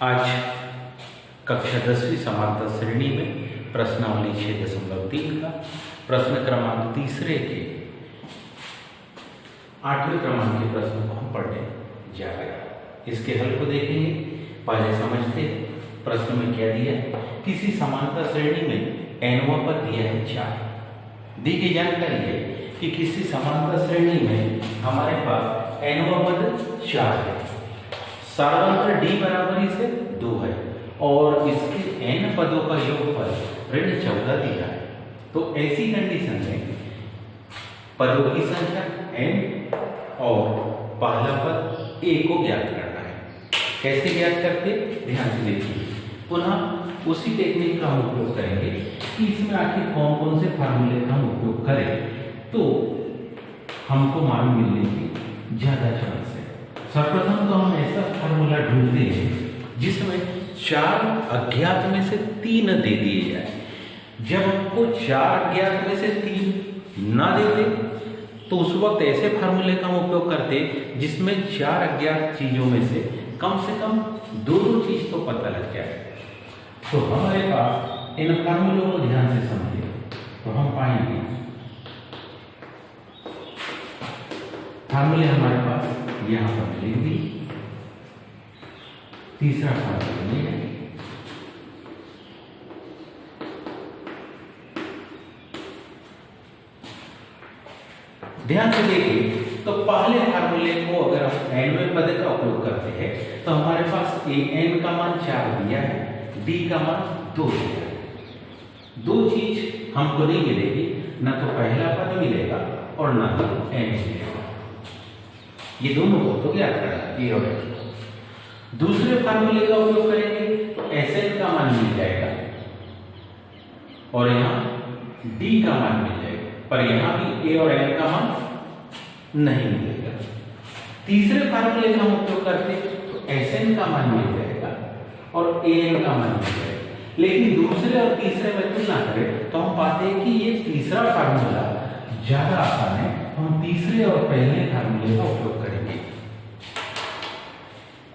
आज कक्षा 10वीं समांतर श्रेणी में प्रश्नावली 6.3 का प्रश्न क्रमांक तीसरे के 8वें क्रमांक के प्रश्न को हम पढ़ने जा रहे हैं। इसके हल को देखेंगे। पहले समझते प्रश्न में क्या दिया है। किसी समांतर श्रेणी में एनवा पद दिया है 4। दी गई जानकारी है कि किसी समांतर श्रेणी में हमारे पास एनवा पद 4 है। सारांतर d बराबरी से 2 है और इसके n पदों का योगफल ऋण 14 दिया है। तो ऐसी कंडीशन में पदों की संख्या n और पहला पद a को ज्ञात करना है। कैसे ज्ञात करते, ध्यान से देखिए। पुनः उसी टेक्निक का हम उपयोग करेंगे कि इसमें आखिर कौन कौन से फार्मूले का हम उपयोग करें तो हमको मालूम मिलने की ज्यादा चांस है। सर्वप्रथम तो हम ऐसा फार्मूला ढूंढते हैं जिसमें 4 अज्ञात में से 3 दे दिए जाए। जब हमको 4 अज्ञात में से 3 ना देते तो उस वक्त ऐसे फार्मूले का हम उपयोग करते जिसमें 4 अज्ञात चीजों में से कम 2 चीज तो पता लग जाए। तो हमारे पास इन फार्मूलों को ध्यान से समझे तो हम पाएंगे फार्मूले हमारे पास यहां पर मिलेंगे। तीसरा फार्मूला ये है। ध्यान से देखिए तो पहले फार्मूले को अगर हम एनवें पद का उपयोग करते हैं तो हमारे पास एन का मान 4 दिया है, डी का मान 2 दिया है। 2 चीज हमको नहीं मिलेगी, ना तो पहला पद मिलेगा और ना ही एन मिलेगा। ये दोनों को तो ज्ञात करना ये और दूसरे फार्मूले का उपयोग करेंगे तो Sn का मान मिल जाएगा और यहाँ D का मान मिल जाएगा, पर यहाँ भी A और N का मान नहीं मिलेगा। तीसरे फार्मूले का हम उपयोग करते तो Sn का मान मिल जाएगा और An का मान मिल जाएगा। लेकिन दूसरे और तीसरे में तुलना करें तो हम पाते हैं कि ये तीसरा फार्मूला ज्यादा आसान है। हम तीसरे और पहले फार्मूले का उपयोग करेंगे।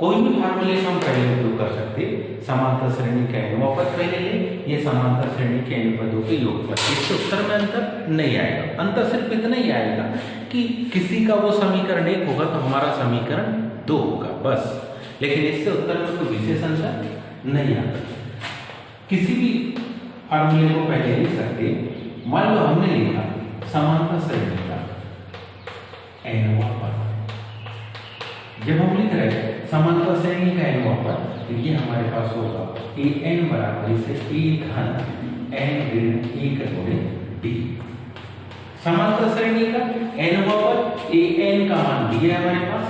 कोई भी फार्मूले का हम पहले उपयोग कर सकते। समांतर श्रेणी का एनवा पद पहले लें, ये समांतर श्रेणी के एन पदों के योगफल। इससे उत्तर में अंतर नहीं आएगा। अंतर सिर्फ इतना ही आएगा कि किसी का वो समीकरण 1 होगा तो हमारा समीकरण 2 होगा, बस। लेकिन इससे उत्तर में कोई विशेष अंतर नहीं आता। किसी भी फार्मूले को पहले लिख सकते। मान लो हमने लिखा समांतर श्रेणी का एनवा पद। जब हम लिख रहे हैं समांतर श्रेणी का एनवा पद तो ये हमारे पास होगा an बराबर से a धन n ऋण 1 गुणे d। समांतर श्रेणी का एनवा पद an का मान दिया है हमारे पास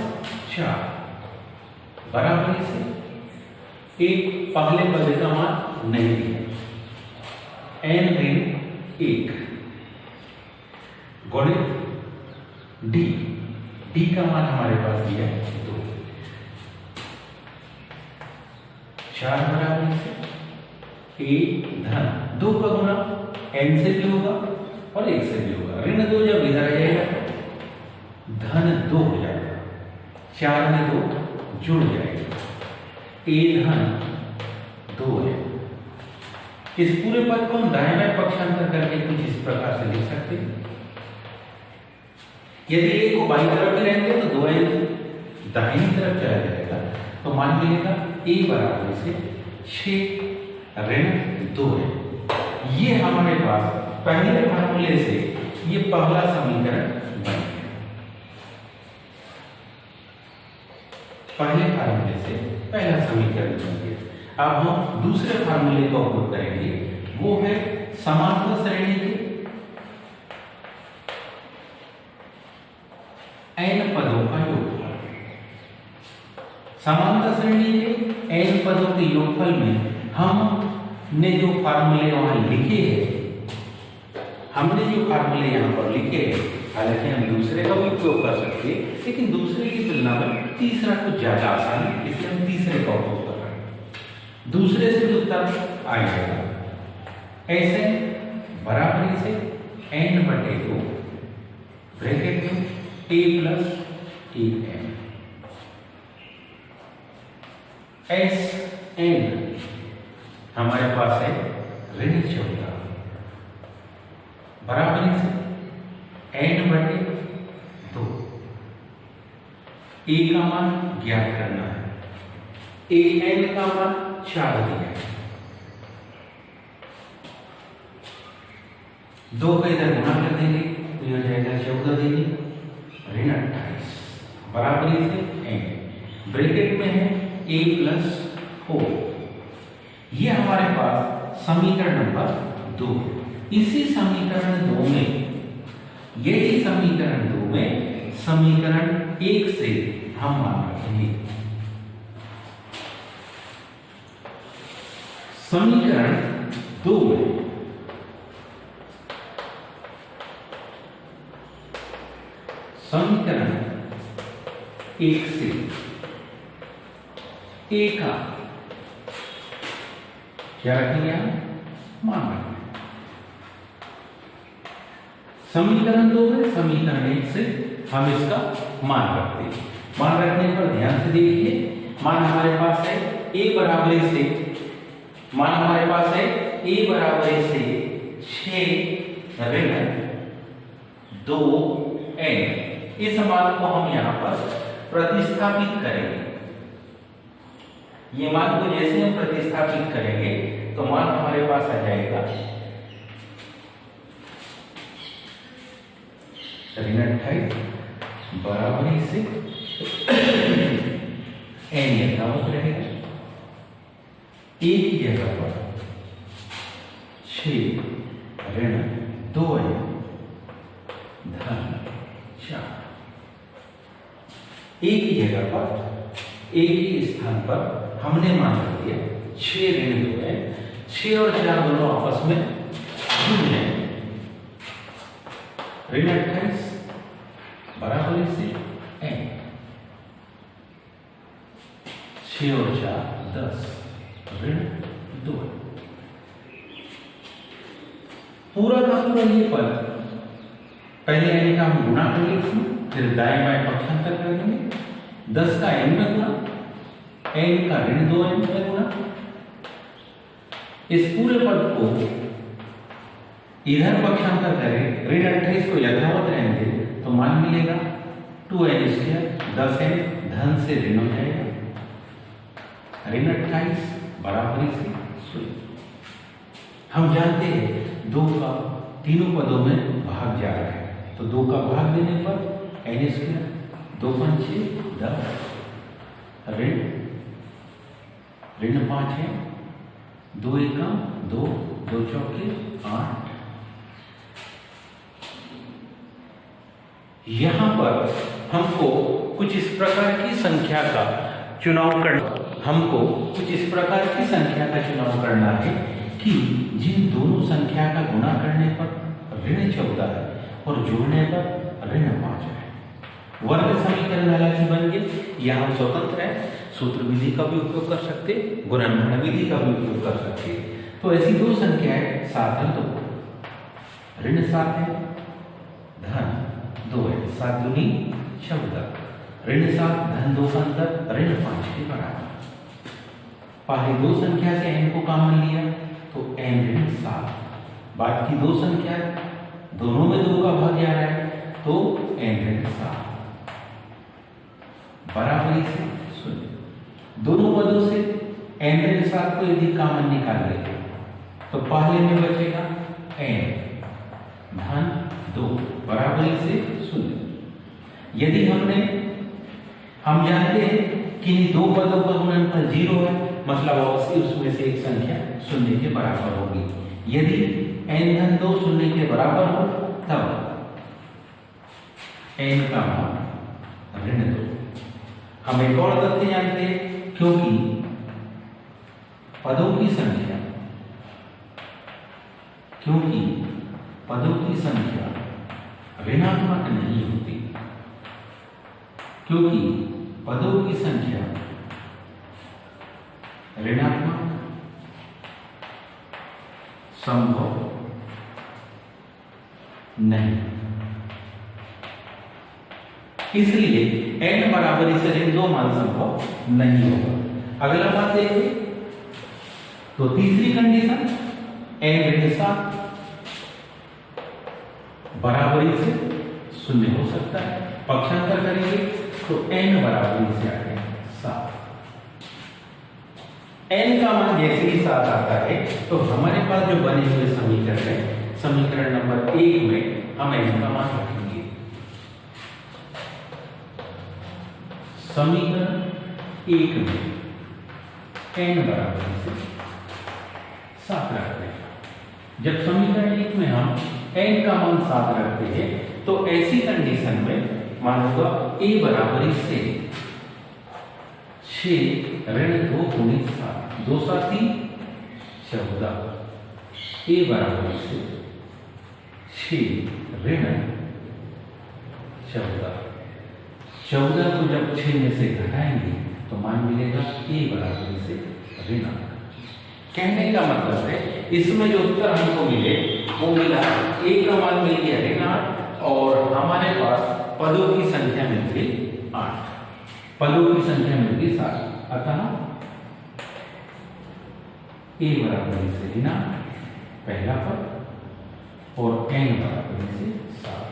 4 बराबर से एक पहले पद का मान नहीं दिया n ऋण 1 गुणे d का मान हमारे पास दिया है 2। 4 बराबर से a धन 2 का गुना n से भी होगा और 1 से भी होगा। ऋण 2 जब इधर आ जाएगा तो धन 2 हो जाएगा। 4 में 2 जुड़ जाएगा, a धन 2 है। इस पूरे पद को हम दाहिना पक्षांतर करके कुछ इस प्रकार से लिख सकते हैं। यदि a को बाईं तरफ में रहेंगे तो 2n दाहिनी तरफ चला जाएगा तो मान मिलेगा a बराबर से 6 ऋण 2 है। ये हमारे पास पहले फार्मूले से ये पहला समीकरण बन गया। पहले फार्मूले से पहला समीकरण बन गया। अब हम दूसरे फार्मूले का उपयोग करेंगे, वो है समांतर श्रेणी के n पदों का योगफल। समांतर श्रेणी के n पदों के योगफल में हमने जो फार्मूले वहां लिखे हैं, हमने जो फार्मूले यहां पर लिखे हैं, हालांकि हम दूसरे का भी उपयोग कर सकते हैं लेकिन दूसरे की तुलना में तीसरा कुछ ज्यादा आसान है, इसलिए हम तीसरे का उपयोग कर रहे हैं। दूसरे से उत्तर आ जाएगा ऐसे बराबरी से n/2 ब्रैकेट में a + an s n हमारे पास है ऋण 14 बराबर से n बटे 2। a का मान ज्ञात करना है। a n का मान 4 दिया है। 2 का इधर गुणा कर देंगे तो यह हो जाएगा 14 देंगे ऋण 28 बराबर से n। ब्रैकेट में है a प्लस 4। ये हमारे पास समीकरण नंबर 2। इसी समीकरण 2 में, यही समीकरण 2 में समीकरण 1 से हम मान रखेंगे। समीकरण 2 में समीकरण 1 से a का क्या रखेंगे हम? मान रखेंगे। समीकरण 2 में समीकरण 1 से हम इसका मान रखते हैं। मान रखने पर ध्यान से देखिए, मान हमारे पास है a बराबर से, मान हमारे पास है a बराबर से 6 ऋण 2n। इस मान को हम यहां पर प्रतिस्थापित करेंगे। ये मान को जैसे हम प्रतिस्थापित करेंगे तो मान हमारे पास आ जाएगा ऋण 28 बराबर से n यथावत रहेगा। एक ही जगह पर 6 ऋण 2n धन 4। एक ही जगह पर एक ही स्थान पर हमने मान रख दिया 6 ऋण 2n। 6 और 4 दोनों आपस में जुड़ जाएंगे। ऋण 28 बराबर से n। 6 और 4 10 ऋण 2। पूरा का पूरा ये पद पहले n का हम गुणा कर लेंगे, फिर दाएं बाएं पक्षांतर कर देंगे। 10 का n में गुणा, n का ऋण 2n में गुणा। इस पूरे पद को इधर पक्षांतर करें, ऋण 28 को यथावत रहने दें तो मान मिलेगा 2n²। 10n धन से ऋण हो जाएगा। ऋण 28 बराबर से 0। हम जानते हैं 2 का तीनों पदों में भाग जा रहा है, तो 2 का भाग देने पर n²। 2 5 10 ऋण 5 है। 2 1 2 2 चौके 8। यहां पर हमको कुछ इस प्रकार की संख्या का चुनाव करना है कि जिन दोनों संख्या का गुणा करने पर ऋण 14 है और जोड़ने पर ऋण 5 है। वर्ग समीकरण हालांकि बन गए, यह हम स्वतंत्र है, सूत्र विधि का भी उपयोग कर सकते, गुणनखंड विधि का भी उपयोग कर सकते। तो ऐसी दो संख्याएं 7 और 2, ऋण 7 है धन 2 है, 7 दूनी 14, ऋण 7 धन 2 का अंतर ऋण 5 के बराबर। पहली दो संख्या से n को कॉमन लिया तो n ऋण 7, बाद की दो संख्या दोनों में 2 का भाग जा रहा है तो n ऋण 7 बराबर से 0। दोनों पदों से n ऋण 7 को यदि कॉमन निकाल लेते तो पहले में बचेगा n धन 2 बराबर से 0। यदि हम जानते हैं कि इन दो पदों का गुणनफल 0 है, मतलब अवश्य उसमें से एक संख्या 0 के बराबर होगी। यदि n धन 2 0 के बराबर हो तब n का मान ऋण 2। हम एक और तथ्य जानते हैं, क्योंकि पदों की संख्या ऋणात्मक नहीं होती, क्योंकि पदों की संख्या ऋणात्मक संभव नहीं, इसलिए n बराबर इसे ऋण 2 मान संभव नहीं होगा। अगला बात देखिए, तो तीसरी कंडीशन n ऋण 7 बराबरी से शून्य हो सकता है, पक्षांतर करेंगे तो n बराबरी से आ गया 7। n का मान जैसे ही 7 आता है तो हमारे पास जो बने हुए समीकरण है, समीकरण नंबर 1 में हम n का मान रखेंगे। समीकरण 1 में n बराबर से 7 रखते हैं। जब समीकरण 1 में हम n का मान 7 रखते हैं तो ऐसी कंडीशन में मान होगा a बराबरी से 6 ऋण 2 गुणित 7, 2 7 14, a बराबरी से 6 ऋण 14, 14 को जब 6 में से घटाएंगे तो मान मिलेगा a बराबर से ऋण 8। कहने का मतलब है इसमें जो उत्तर हमको मिले वो मिला a का मान मिल गया ऋण 8 और हमारे पास पदों की संख्या मिल गई 8, पदों की संख्या मिल गई 7। अतः a बराबर से ऋण 8 पहला पद और n बराबर से 7।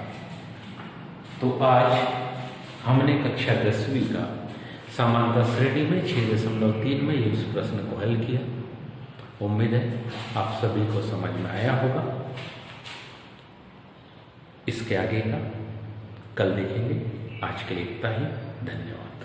तो आज हमने कक्षा 10वीं का समानता श्रेणी में 6.3 में इस प्रश्न को हल किया। उम्मीद है आप सभी को समझ में आया होगा। इसके आगे का कल देखेंगे। आज के लिए इतना ही। धन्यवाद।